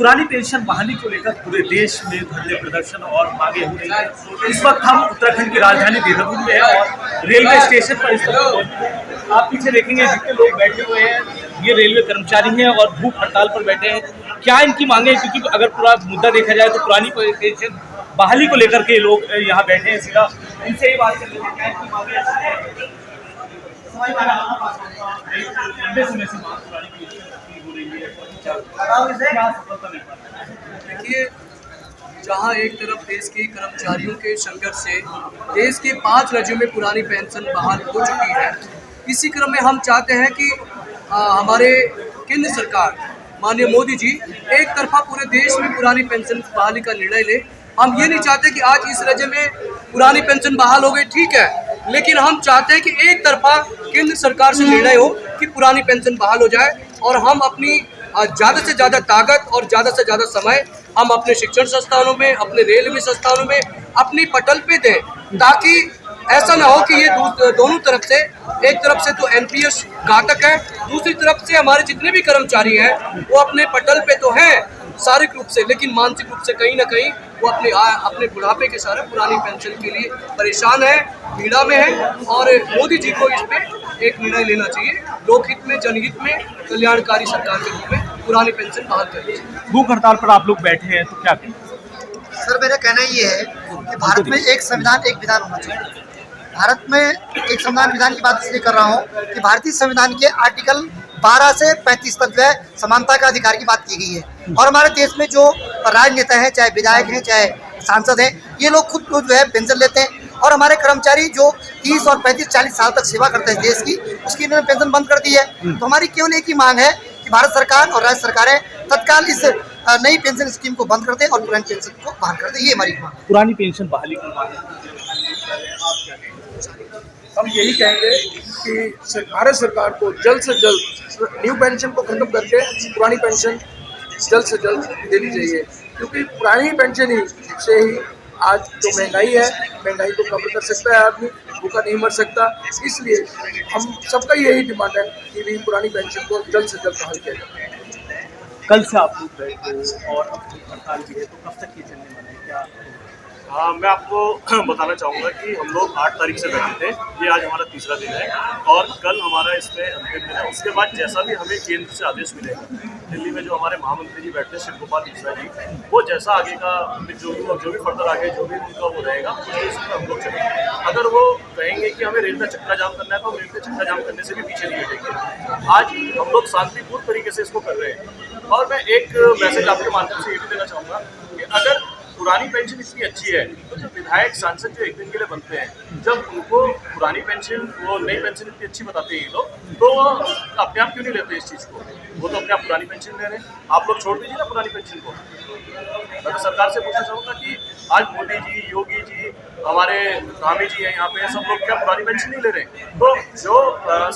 पुरानी पेंशन बहाली को लेकर पूरे देश में धरने प्रदर्शन और मांगे हो रही है। इस वक्त हम उत्तराखंड की राजधानी देहरादून में है और रेलवे स्टेशन पर इस वक्त आप पीछे देखेंगे जितने लोग बैठे हुए हैं ये रेलवे कर्मचारी हैं और भूख हड़ताल पर बैठे हैं। क्या इनकी मांगे, क्योंकि अगर पूरा मुद्दा देखा जाए तो पुरानी पेंशन बहाली को लेकर के लोग यहाँ बैठे हैं। सीधा इनसे ही बात कर लेते हैं, क्या इनकी मांगे हैं? देखिए, जहां एक तरफ देश के कर्मचारियों के संघर्ष से देश के 5 राज्यों में पुरानी पेंशन बहाल हो चुकी है, इसी क्रम में हम चाहते हैं कि हमारे केंद्र सरकार माननीय मोदी जी एक तरफा पूरे देश में पुरानी पेंशन बहाली का निर्णय ले। हम ये नहीं चाहते कि आज इस राज्य में पुरानी पेंशन बहाल हो गई, ठीक है, लेकिन हम चाहते हैं कि एक तरफा केंद्र सरकार से निर्णय हो कि पुरानी पेंशन बहाल हो जाए और हम अपनी ज़्यादा से ज़्यादा ताकत और ज़्यादा से ज़्यादा समय हम अपने शिक्षण संस्थानों में, अपने रेलवे संस्थानों में अपनी पटल पे दें, ताकि ऐसा ना हो कि ये दोनों तरफ से, एक तरफ से तो एनपीएस घातक है, दूसरी तरफ से हमारे जितने भी कर्मचारी हैं वो अपने पटल पे तो हैं शारीरिक रूप से, लेकिन मानसिक रूप से कहीं ना कहीं वो अपने बुढ़ापे के सारे पुरानी पेंशन के लिए परेशान है, पीड़ा में है। और मोदी जी को इस पे एक निर्णय लेना चाहिए, लोकहित में, जनहित में, कल्याणकारी सरकार के रूप में पुरानी पेंशन बहाल करनी चाहिए। भूख हड़ताल पर आप लोग बैठे हैं तो क्या करें? सर, मेरा कहना ये है कि भारत में एक संविधान एक विधान होना चाहिए। भारत में एक संविधान विधान की बात इसलिए कर रहा हूँ कि भारतीय संविधान के आर्टिकल 12 से 35 तक जो है समानता का अधिकार की बात की गई है। और हमारे देश में जो राजनेता हैं, चाहे विधायक हैं, चाहे सांसद हैं, ये लोग खुद जो है पेंशन लेते हैं। और हमारे कर्मचारी जो 30 और 35-40 साल तक सेवा करते हैं देश की, उसकी इन्होंने पेंशन बंद कर दी है। तो हमारी केवल एक ही मांग है कि भारत सरकार और राज्य सरकारें तत्काल इस नई पेंशन स्कीम को बंद कर दे और पुरानी पेंशन को बहाल कर दे। ये हमारी मांग है। पुरानी पेंशन बहाली की मांग हम यही कहेंगे कि भारत सरकार को जल्द से जल्द न्यू पेंशन को खत्म करके पुरानी पेंशन जल्द से जल्द देनी चाहिए, क्योंकि पुरानी पेंशन ही से ही आज जो महंगाई है, महंगाई को कवर कर सकता है आदमी, भूखा नहीं मर सकता। इसलिए हम सबका यही डिमांड है कि भी पुरानी पेंशन को जल्द से जल्द बहाल किया जाए। कल से आप लोग बैठे हो और अपनी हड़ताल भी है, तो कब तक ये चलने वाला है? क्या हाँ, मैं आपको बताना चाहूँगा कि हम लोग 8 तारीख से बैठे थे, ये आज हमारा तीसरा दिन है और कल हमारा इसमें अंतिम दिन है। उसके बाद जैसा भी हमें केंद्र से आदेश मिलेगा, दिल्ली में जो हमारे महामंत्री जी बैठते हैं शिव गोपाल मिश्रा जी, वो जैसा आगे का जो भी फर्दर आगे जो भी उनका वो रहेगा उसमें हम लोग चलेंगे। अगर वो कहेंगे कि हमें रेल का चक्का जाम करना है तो हम रेल का चक्का जाम करने से भी पीछे नहीं हटेंगे। आज हम लोग शांतिपूर्ण तरीके से इसको कर रहे हैं। और मैं एक मैसेज आपके माध्यम से ये भी देना चाहूँगा कि अगर पुरानी पेंशन इतनी अच्छी है तो जो विधायक सांसद जो एक दिन के लिए बनते हैं, जब उनको पुरानी पेंशन वो नई पेंशन इतनी अच्छी बताते हैं ये लोग, तो वो अपने आप क्यों नहीं लेते इस चीज़ को? वो तो अपने आप पुरानी पेंशन ले रहे हैं। आप लोग छोड़ दीजिए ना पुरानी पेंशन को। मैं तो सरकार से पूछना चाहूँगा कि आज मोदी जी, योगी जी, हमारे धामी जी हैं यहाँ पे, सब लोग क्या पुरानी पेंशन नहीं ले रहे हैं? तो जो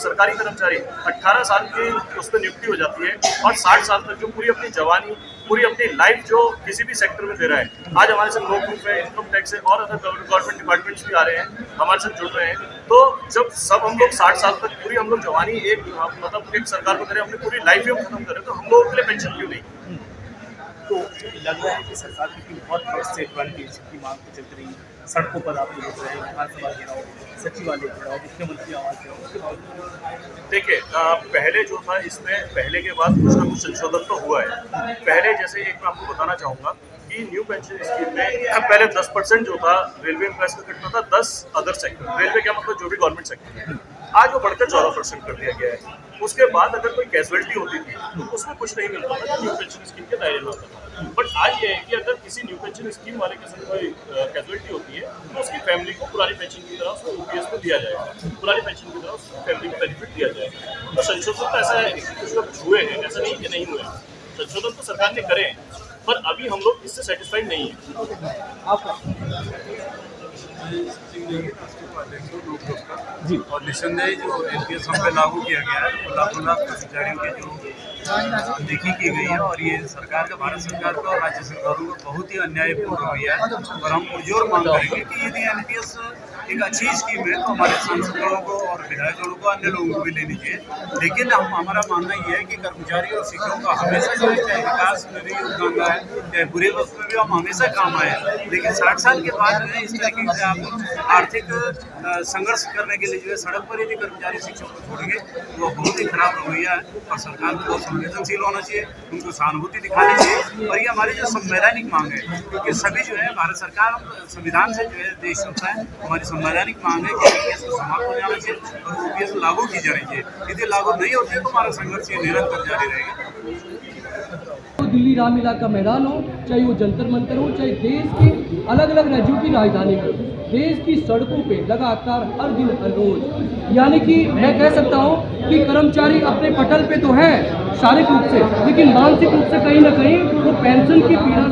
सरकारी कर्मचारी 18 साल की उस पर नियुक्ति हो जाती है और 60 साल तक जो पूरी अपनी जवानी, पूरी अपनी लाइफ जो किसी भी सेक्टर में दे रहा है, आज हमारे साथ लोक ग्रुप है, इनकम टैक्स है और अदर गवर्नमेंट डिपार्टमेंट्स भी आ रहे हैं, हमारे साथ जुड़ रहे हैं। तो जब सब हम लोग 60 साल तक पूरी हम लोग जवानी एक मतलब एक सरकार को दे रहे हैं, अपनी पूरी लाइफ ही हम खत्म कर रहे हैं, तो हम लोगों के लिए पेंशन क्यों नहीं? तो लग रहा है कि सरकार की बहुत वर्ष से पुरानी पेंशन की मांग तो चल रही है, सड़कों पर आप लोग रहे, विधानसभा घेराव, सचिवालय घेराव, मुख्यमंत्री आवास घेराव। देखिए, पहले जो था इसमें पहले के बाद कुछ ना कुछ संशोधन तो हुआ है। पहले जैसे एक मैं आपको बताना चाहूँगा कि न्यू पेंशन स्कीम में पहले 10% जो था रेलवे एम्प्लॉयज का कटता था, 10 अदर सेक्टर, रेलवे क्या मतलब जो भी गवर्नमेंट सेक्टर है, आज वो बढ़कर 14% कर दिया गया है। उसके बाद अगर कोई कैजुअलिटी होती थी तो उसमें कुछ नहीं मिलता था, न्यू पेंशन स्कीम के दायरे में आता था। बट आज ये है कि अगर किसी न्यू पेंशन स्कीम वाले के साथ कोई कैजुअलिटी होती है तो उसकी फैमिली को पुरानी पेंशन की तरह उसको यूपीएस में दिया जाएगा, पुरानी पेंशन की तरह उसको फैमिली को बेनिफिट दिया जाएगा। तो संशोधन तो ऐसा है कि कुछ लोग हुए हैं, ऐसा नहीं कि नहीं हुए। संशोधन तो सरकार ने करे हैं, पर अभी हम लोग इससे सेटिस्फाइड नहीं है। जी, और निस्संदेह जो एनपीएस हम पे लागू किया गया है, लाखों लाख कर्मचारियों के जो देखी की गई है और ये सरकार का, भारत सरकार का और राज्य सरकारों का बहुत ही अन्यायपूर्ण रवैया है। और हम पुरजोर मांग करेंगे कि यदि एनपीएस एक अच्छी स्कीम है तो हमारे सांसदों को और विधायकों को, अन्य लोगों को भी लेनी चाहिए। लेकिन हमारा मानना ये है कि कर्मचारी और शिक्षकों का हमेशा जो है, चाहे विकास में भी योगदान रहा है, चाहे बुरे वक्त में भी हम हमेशा काम आए। लेकिन 60 साल के बाद जो है इस तरीके से आप आर्थिक संघर्ष करने के लिए जो है सड़क पर यदि कर्मचारी शिक्षक को छोड़ेंगे तो वो बहुत ही खराब रवैया है। और सरकार को बहुत संवेदनशील होना चाहिए, उनको सहानुभूति दिखानी चाहिए। और ये हमारी जो संवैधानिक मांग है, क्योंकि सभी जो है भारत सरकार संविधान से जो है देश चलता है, हमारी संवैधानिक मांग है कि ओपीएस को समाप्त हो जाना चाहिए और ओपीएस लागू की जानी चाहिए। यदि लागू नहीं होते तो हमारा संघर्ष ये निरंतर जारी रहेगा। तो दिल्ली रामलीला का मैदान हो, चाहे वो जंतर मंतर हो, चाहे देश के अलग अलग राज्यों की राजधानी हो, देश की सड़कों पे लगातार हर दिन हर रोज, यानी कि मैं कह सकता हूँ कि कर्मचारी अपने पटल पे तो है शारीरिक रूप से, लेकिन मानसिक रूप से कहीं ना कहीं वो पेंशन की पीड़ा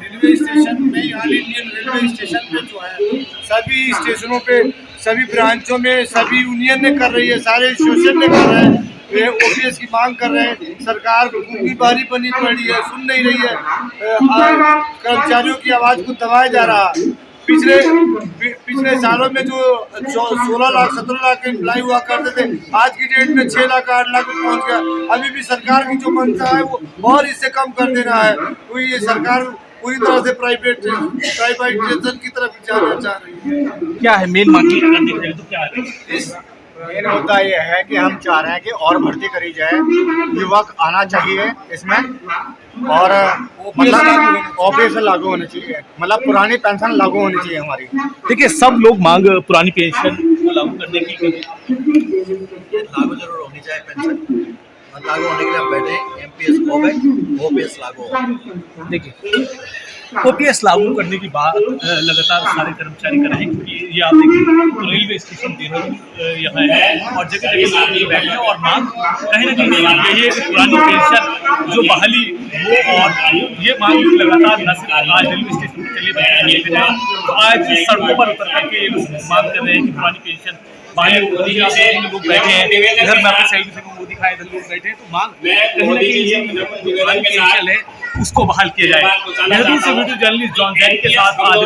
रेलवे स्टेशन में, ऑल इंडियन रेलवे स्टेशन पे जो है सभी स्टेशनों पे, सभी ब्रांचों में सभी यूनियन ने कर रही है, सारे एसोसिएशन ने कर रहे हैं, वे ओपीएस की मांग कर रहे हैं। सरकार की बारी बनी पड़ी है, सुन नहीं रही है, कर्मचारियों की आवाज़ को दबाया जा रहा है। पिछले सालों में जो 16 लाख 17 लाख एम्प्लॉय हुआ करते थे, आज की डेट में 6 लाख 8 लाख पहुँच गया। अभी भी सरकार की जो मंशा है वो और इससे कम कर देना है, क्योंकि ये सरकार पूरी तरह से प्राइवेटाइजेशन की तरफ जाना चाह रही है। क्या है मेन मांग तो क्या है? मेन मुद्दा ये है कि हम चाह रहे हैं कि और भर्ती करी जाए, युवक आना चाहिए इसमें, और मतलब ओपीएस लागू होनी चाहिए, मतलब पुरानी पेंशन लागू होनी चाहिए हमारी। देखिए, सब लोग मांग पुरानी पेंशन को लागू करने की लागू जरूर होनी चाहिए पेंशन, और लागू होने के लिए हम बैठे एमपीएस गो बैक, ओपीएस लागू हो। देखिए, ओपीएस लागू करने की बात लगातार सारे कर्मचारी कर रहे हैं, क्योंकि ये आप देखिए रेलवे स्टेशन देहरादून यहाँ है और जगह जगह लोग बैठे हैं और मांग कहीं ना कहीं यही है कि पुरानी पेंशन जो बहाली हो, और ये मांग लगातार न सिर्फ आज रेलवे स्टेशन पर चले जाए, तो आज सड़कों पर उतर करके मांग कर रहे हैं कि पुरानी पेंशन बहाली लोग बैठे हैं। इधर मैं अपने साइड से वो दिखाए, इधर लोग बैठे हैं, तो मांग कहीं ना कहीं पुरानी पेंशन है उसको बहाल किया जाए। देहरादून से वीडियो जर्नलिस्ट जॉन जैरी के साथ आज